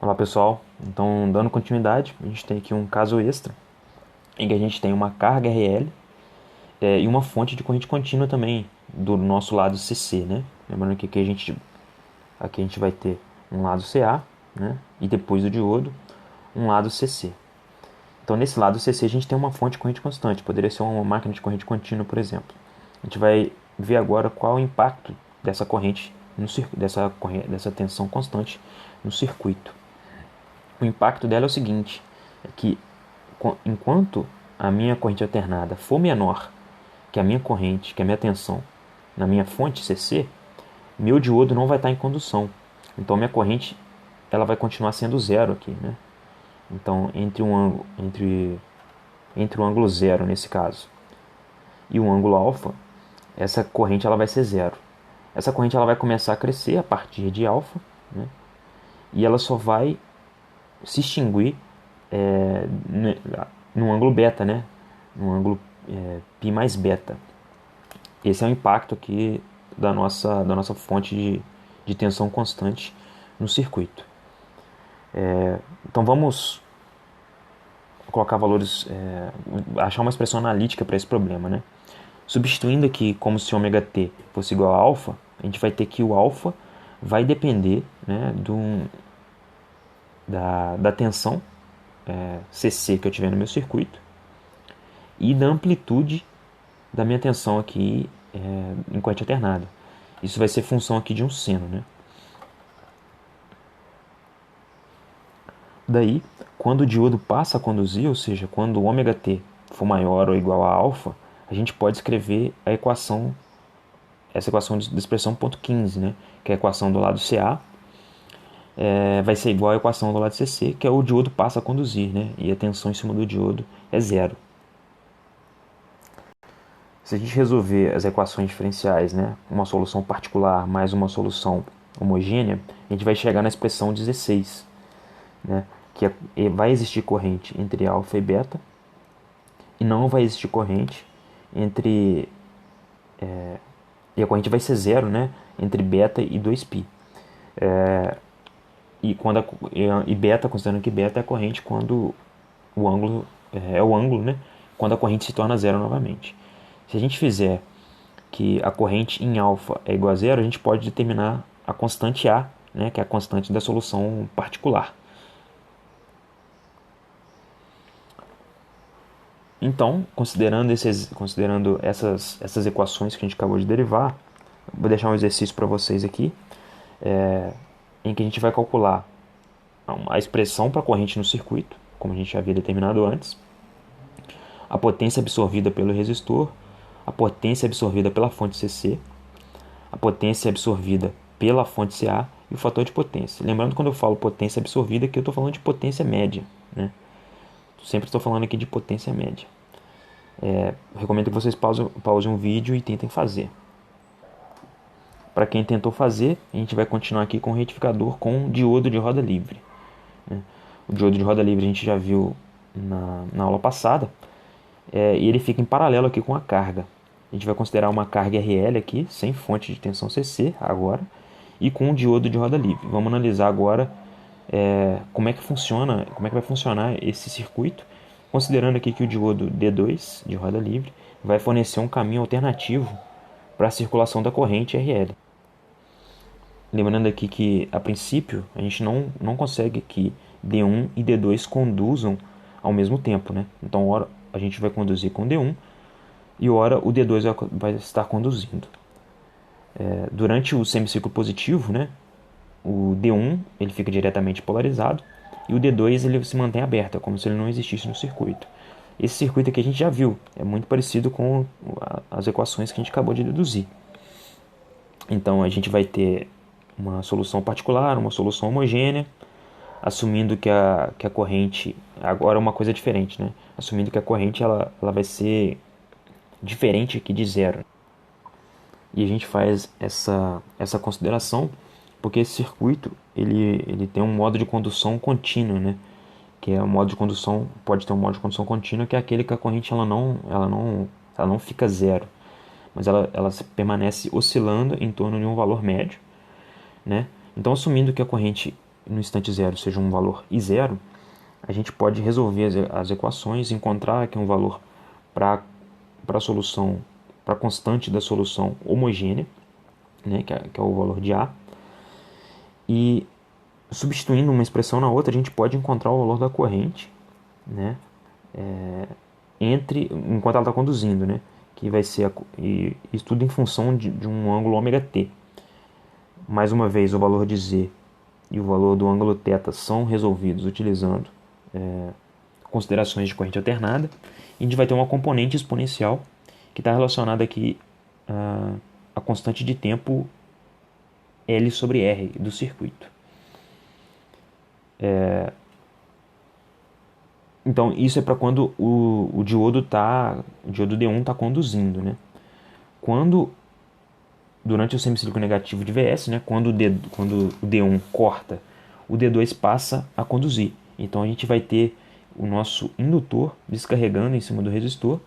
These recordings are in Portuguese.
Olá pessoal, então dando continuidade, a gente tem aqui um caso extra em que a gente tem uma carga RL e uma fonte de corrente contínua também do nosso lado CC, né? Lembrando que aqui a gente vai ter um lado CA, né? E depois do diodo um lado CC. Então nesse lado CC a gente tem uma fonte de corrente constante, poderia ser uma máquina de corrente contínua, por exemplo. A gente vai ver agora qual é o impacto dessa corrente dessa tensão constante no circuito. O impacto dela é o seguinte, é que enquanto a minha corrente alternada for menor que a minha corrente, que a minha tensão na minha fonte CC, meu diodo não vai estar em condução. Então minha corrente ela vai continuar sendo zero aqui, né? Então entre o ângulo zero nesse caso e o ângulo alfa, essa corrente ela vai ser zero. Essa corrente ela vai começar a crescer a partir de alfa, né? E ela só vai se extinguir é, no ângulo beta, né? No ângulo π mais beta. Esse é o impacto aqui da nossa fonte de tensão constante no circuito. Então vamos colocar valores, achar uma expressão analítica para esse problema, né? Substituindo aqui como se ômega-t fosse igual a alfa, a gente vai ter que o alfa vai depender, né, da tensão CC que eu tiver no meu circuito e da amplitude da minha tensão aqui em corrente alternada. Isso vai ser função aqui de um seno, né? Daí, quando o diodo passa a conduzir, ou seja, quando o ômega t for maior ou igual a alfa, a gente pode escrever essa equação da expressão ponto 15, né? Que é a equação do lado CA vai ser igual à equação do lado CC, que é o diodo passa a conduzir, né? E a tensão em cima do diodo é zero. Se a gente resolver as equações diferenciais, né, uma solução particular mais uma solução homogênea, a gente vai chegar na expressão 16, né, que vai existir corrente entre alfa e beta, e não vai existir corrente entre... e a corrente vai ser zero, né, entre beta e 2π. E beta, considerando que beta é a corrente quando o ângulo o ângulo, né, quando a corrente se torna zero novamente. Se a gente fizer que a corrente em alfa é igual a zero, a gente pode determinar a constante A, né, que é a constante da solução particular. Então, considerando essas equações que a gente acabou de derivar, vou deixar um exercício para vocês aqui, em que a gente vai calcular a expressão para a corrente no circuito, como a gente já havia determinado antes, a potência absorvida pelo resistor, a potência absorvida pela fonte CC, a potência absorvida pela fonte CA e o fator de potência. Lembrando, quando eu falo potência absorvida, que eu estou falando de potência média, né? Sempre estou falando aqui de potência média. Recomendo que vocês pausem um vídeo e tentem fazer. Para quem tentou fazer, a gente vai continuar aqui com o retificador com diodo de roda livre, né? O diodo de roda livre a gente já viu na aula passada, e ele fica em paralelo aqui com a carga. A gente vai considerar uma carga RL aqui, sem fonte de tensão CC agora, e com um diodo de roda livre. Vamos analisar agora como é que vai funcionar esse circuito, considerando aqui que o diodo D2 de roda livre vai fornecer um caminho alternativo para a circulação da corrente RL. Lembrando aqui que, a princípio, a gente não consegue que D1 e D2 conduzam ao mesmo tempo, né? Então, ora a gente vai conduzir com D1 e ora o D2 vai estar conduzindo. Durante o semiciclo positivo, né, o D1 ele fica diretamente polarizado e o D2 ele se mantém aberto, como se ele não existisse no circuito. Esse circuito aqui a gente já viu, é muito parecido com as equações que a gente acabou de deduzir. Então a gente vai ter uma solução particular, uma solução homogênea, assumindo que a corrente, agora é uma coisa diferente, né? Assumindo que a corrente ela vai ser diferente aqui de zero. E a gente faz essa consideração porque esse circuito ele tem um modo de condução contínuo, né? Que é um modo de condução, pode ter um modo de condução contínuo, que é aquele que a corrente ela não fica zero, mas ela permanece oscilando em torno de um valor médio, né? Então, assumindo que a corrente no instante zero seja um valor I zero, a gente pode resolver as equações, encontrar aqui um valor para a solução, para a constante da solução homogênea, né, que é o valor de A, e substituindo uma expressão na outra, a gente pode encontrar o valor da corrente, né, enquanto ela está conduzindo, né, que vai ser isso tudo em função de um ângulo ômega t. Mais uma vez, o valor de z e o valor do ângulo θ são resolvidos utilizando considerações de corrente alternada. E a gente vai ter uma componente exponencial que está relacionada aqui a constante de tempo L sobre R do circuito. Então, isso é para quando o diodo D1 está conduzindo, né? Durante o semicírculo negativo de Vs, né, quando o D1 corta, o D2 passa a conduzir. Então a gente vai ter o nosso indutor descarregando em cima do resistor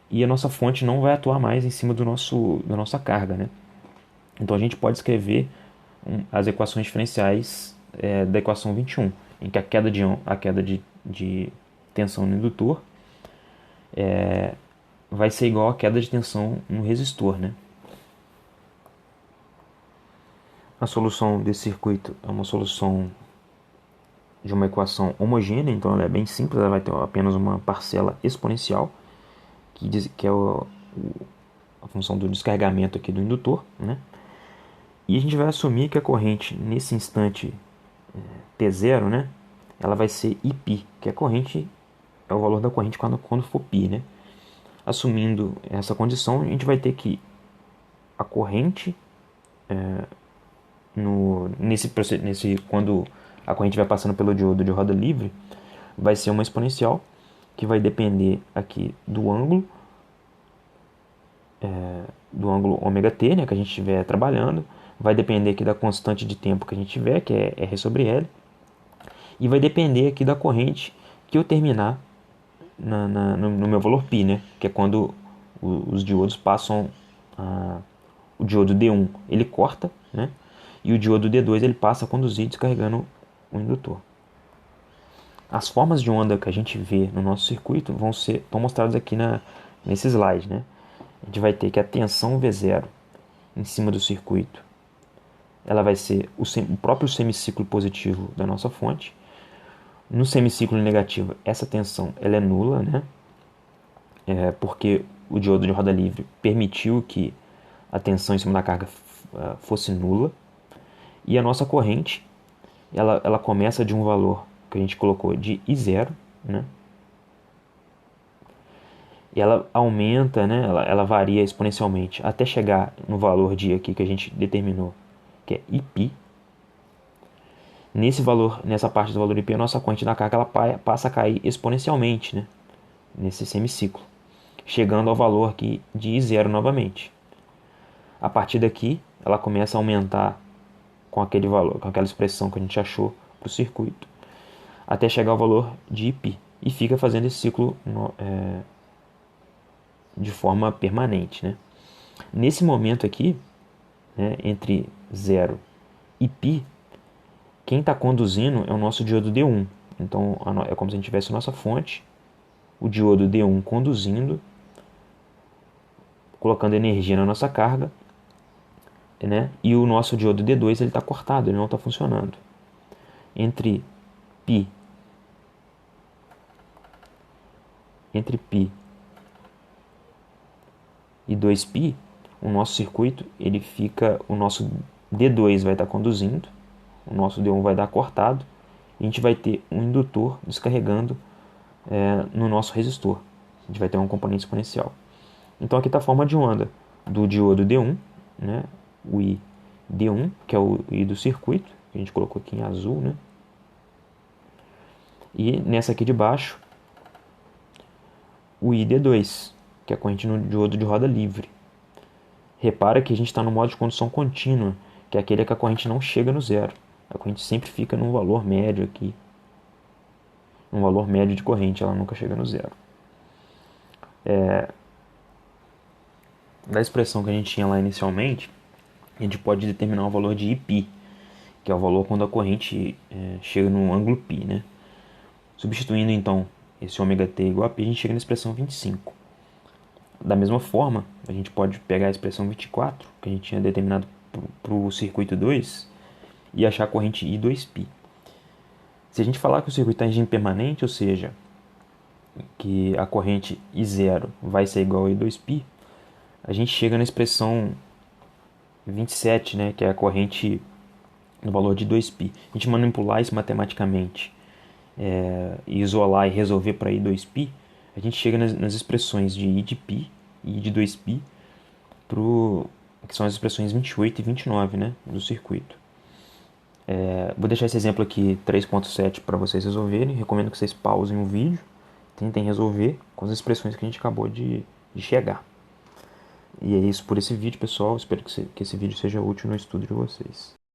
e a nossa fonte não vai atuar mais em cima da nossa carga, né? Então a gente pode escrever as equações diferenciais da equação 21, em que a queda de tensão no indutor vai ser igual à queda de tensão no resistor, né? A solução desse circuito é uma solução de uma equação homogênea, então ela é bem simples, ela vai ter apenas uma parcela exponencial, que é a função do descarregamento aqui do indutor, né? E a gente vai assumir que a corrente nesse instante T0, né, ela vai ser Iπ, que é o valor da corrente quando for π, né? Assumindo essa condição, a gente vai ter que a corrente quando a corrente vai passando pelo diodo de roda livre, vai ser uma exponencial que vai depender aqui do ângulo ômega t, né, que a gente estiver trabalhando, vai depender aqui da constante de tempo que a gente tiver, que é R sobre L, e vai depender aqui da corrente que eu terminar no meu valor π, né, que é quando os diodos passam o diodo D1 ele corta, né, e o diodo D2 ele passa a conduzir descarregando o indutor. As formas de onda que a gente vê no nosso circuito estão mostradas aqui nesse slide, né? A gente vai ter que a tensão V0 em cima do circuito, ela vai ser o próprio semiciclo positivo da nossa fonte. No semiciclo negativo, essa tensão ela é nula, né? Porque o diodo de roda livre permitiu que a tensão em cima da carga fosse nula. E a nossa corrente, ela começa de um valor que a gente colocou de I0, né? E ela aumenta, né? Ela varia exponencialmente até chegar no valor de aqui que a gente determinou, que é Iπ. Nessa parte do valor Iπ, a nossa corrente da carga ela passa a cair exponencialmente, né? Nesse semiciclo, chegando ao valor aqui de I0 novamente. A partir daqui, ela começa a aumentar com aquele valor, com aquela expressão que a gente achou para o circuito, até chegar ao valor de Iπ, e fica fazendo esse ciclo de forma permanente, né? Nesse momento aqui, né, entre 0 e π, quem está conduzindo é o nosso diodo D1. Então é como se a gente tivesse nossa fonte, o diodo D1 conduzindo, colocando energia na nossa carga, né? E o nosso diodo D2 ele está cortado, ele não está funcionando. Entre π e 2π, o nosso circuito ele fica, o nosso D2 vai estar conduzindo, o nosso D1 vai dar cortado, e a gente vai ter um indutor descarregando no nosso resistor. A gente vai ter um componente exponencial. Então aqui está a forma de onda do diodo D1, né? O I D1, que é o I do circuito, que a gente colocou aqui em azul, né? E nessa aqui de baixo, o I D2, que é a corrente no diodo de roda livre. Repara que a gente está no modo de condução contínua, que é aquele que a corrente não chega no zero. A corrente sempre fica num valor médio aqui. Um valor médio de corrente, ela nunca chega no zero. Da expressão que a gente tinha lá inicialmente, a gente pode determinar o valor de Iπ, que é o valor quando a corrente chega no ângulo π, né? Substituindo então esse ômega t igual a π, a gente chega na expressão 25. Da mesma forma, a gente pode pegar a expressão 24, que a gente tinha determinado para o circuito 2, e achar a corrente I2π. Se a gente falar que o circuito está em regime permanente, ou seja, que a corrente I0 vai ser igual a I2π, a gente chega na expressão 27, né, que é a corrente no valor de 2π. A gente manipular isso matematicamente, isolar e resolver para I2π, a gente chega nas expressões de I de π e I de 2π, que são as expressões 28 e 29, né, do circuito. Vou deixar esse exemplo aqui 3.7 para vocês resolverem. Recomendo que vocês pausem o vídeo, tentem resolver com as expressões que a gente acabou de chegar. E é isso por esse vídeo, pessoal. Espero que esse vídeo seja útil no estudo de vocês.